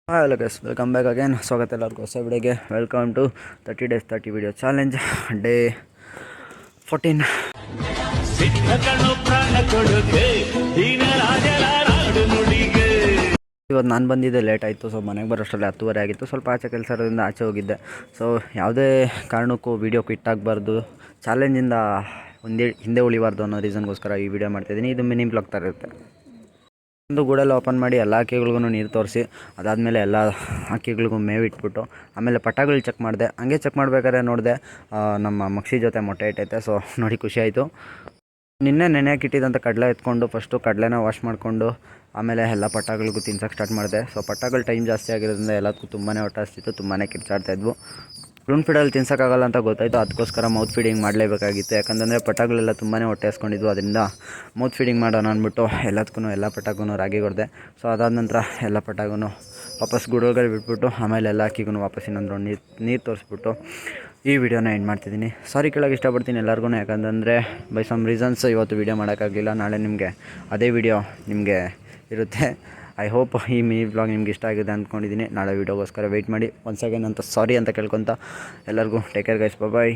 Hello guys, welcome back again. ಸ್ವಾಗತ ಎಲ್ಲರಿಗೂ ಹೊಸ ವಿಡಿಯೋಗೆ. Welcome to 30 days 30 video challenge day 14. ಇವತ್ತು ನಾನು ಬಂದಿದ್ದೆ ಲೇಟ್ ಆಯಿತು. ಸೊ ಮನೆಗೆ ಬರೋಷ್ಟರಲ್ಲಿ 10:30 ಆಗಿತ್ತು. ಸ್ವಲ್ಪ ಆಚೆ ಕೆಲಸ ಇರೋದ್ರಿಂದ ಆಚೆ ಹೋಗಿದ್ದೆ. ಸೊ ಯಾವುದೇ ಕಾರಣಕ್ಕೂ ವೀಡಿಯೋ ಕ್ವಿಟ್ ಆಗಬಾರ್ದು, ಚಾಲೆಂಜಿಂದ ಹಿಂದೆ ಉಳಿಬಾರ್ದು ಅನ್ನೋ ರೀಸನ್ಗೋಸ್ಕರ ಈ ವಿಡಿಯೋ ಮಾಡ್ತಾಯಿದ್ದೀನಿ. ಇದು ಮಿನಿ ಬ್ಲಾಗ್ ಥರ ಇರುತ್ತೆ. ಒಂದು ಗೂಡೆಲ್ಲ ಓಪನ್ ಮಾಡಿ ಎಲ್ಲ ಹಕ್ಕಿಗಳಿಗೂ ನೀರು ತೋರಿಸಿ, ಅದಾದಮೇಲೆ ಎಲ್ಲ ಹಕ್ಕಿಗಳಿಗೂ ಮೇವು ಇಟ್ಬಿಟ್ಟು ಆಮೇಲೆ ಪಟಾಗಳು ಚೆಕ್ ಮಾಡಿದೆ. ಹಂಗೆ ಚೆಕ್ ಮಾಡ್ಬೇಕಾದ್ರೆ ನೋಡಿದೆ ನಮ್ಮ ಮಕ್ಷಿ ಜೊತೆ ಮೊಟ್ಟೆ ಇಟ್ಟೈತೆ. ಸೊ ನೋಡಿ ಖುಷಿ ಆಯಿತು. ನಿನ್ನೆ ನೆನೆಯಾಕಿಟ್ಟಿದ್ದಂಥ ಕಡಲೆ ಎತ್ಕೊಂಡು ಫಸ್ಟು ಕಡಲೆನ ವಾಶ್ ಮಾಡಿಕೊಂಡು ಆಮೇಲೆ ಎಲ್ಲ ಪಟಾಗಳಿಗೂ ತಿನ್ಸೋಕ್ಕೆ ಸ್ಟಾರ್ಟ್ ಮಾಡಿದೆ. ಸೊ ಪಟಾಗಳು ಟೈಮ್ ಜಾಸ್ತಿ ಆಗಿರೋದ್ರಿಂದ ಎಲ್ಲದಕ್ಕೂ ತುಂಬಾ ಹೊಟ್ಟೆ ಹಸ್ತಿತ್ತು, ತುಂಬಾ ಕಿರ್ಚಾಡ್ತಾಯಿದ್ವು. ಸ್ಪೂನ್ ಫೀಡಲ್ಲಿ ತಿನ್ಸೋಕ್ಕಾಗಲ್ಲ ಅಂತ ಗೊತ್ತಾಯಿತು. ಅದಕ್ಕೋಸ್ಕರ ಮೌತ್ ಫೀಡಿಂಗ್ ಮಾಡಲೇಬೇಕಾಗಿತ್ತು. ಯಾಕಂದರೆ ಪಟಾಗಳೆಲ್ಲ ತುಂಬಾ ಹೊಟ್ಟೆ ಹಸ್ಕೊಂಡಿದ್ವು. ಅದರಿಂದ ಮೌತ್ ಫೀಡಿಂಗ್ ಮಾಡೋಣ ಅಂದ್ಬಿಟ್ಟು ಎಲ್ಲ ಪಟಾಗೂ ರಾಗಿ ಹೊಡೆದೆ. ಸೊ ಅದಾದ ನಂತರ ಎಲ್ಲ ಪಟಾಗೂ ವಾಪಸ್ ಗುಡೊಳಗಡೆ ಬಿಟ್ಬಿಟ್ಟು ಆಮೇಲೆ ಎಲ್ಲ ಹಕ್ಕಿಗೂ ವಾಪಸ್ ಇನ್ನೊಂದು ನೀರು ತೋರಿಸ್ಬಿಟ್ಟು ಈ ವಿಡಿಯೋನ ಎಂಡ್ ಮಾಡ್ತಿದ್ದೀನಿ. ಸಾರಿ ಕೇಳೋಕ್ಕೆ ಇಷ್ಟಪಡ್ತೀನಿ ಎಲ್ಲರಿಗೂ, ಯಾಕಂತಂದರೆ ಬೈ ಸಮ್ ರೀಸನ್ಸ್ ಇವತ್ತು ವೀಡಿಯೋ ಮಾಡೋಕ್ಕಾಗಲಿಲ್ಲ. ನಾಳೆ ನಿಮಗೆ ಅದೇ ವಿಡಿಯೋ ನಿಮಗೆ ಇರುತ್ತೆ. ಐ ಹೋಪ್ ಈ ಮಿನಿ ವ್ಲಾಗ್ ನಿಮ್ಗೆ ಇಷ್ಟ ಆಗಿದೆ ಅಂದ್ಕೊಂಡಿದ್ದೀನಿ. ನಾಳೆ ವೀಡಿಯೋಗೋಸ್ಕರ ವೆಯ್ಟ್ ಮಾಡಿ. ಒನ್ಸ್ ಅಗೇನ್ ಅಂತ ಸಾರಿ ಅಂತ ಕೇಳ್ಕೊತ ಎಲ್ಲರಿಗೂ ಟೇಕ್ ಕೇರ್ ಗೈಸ್, ಬಾಯ್.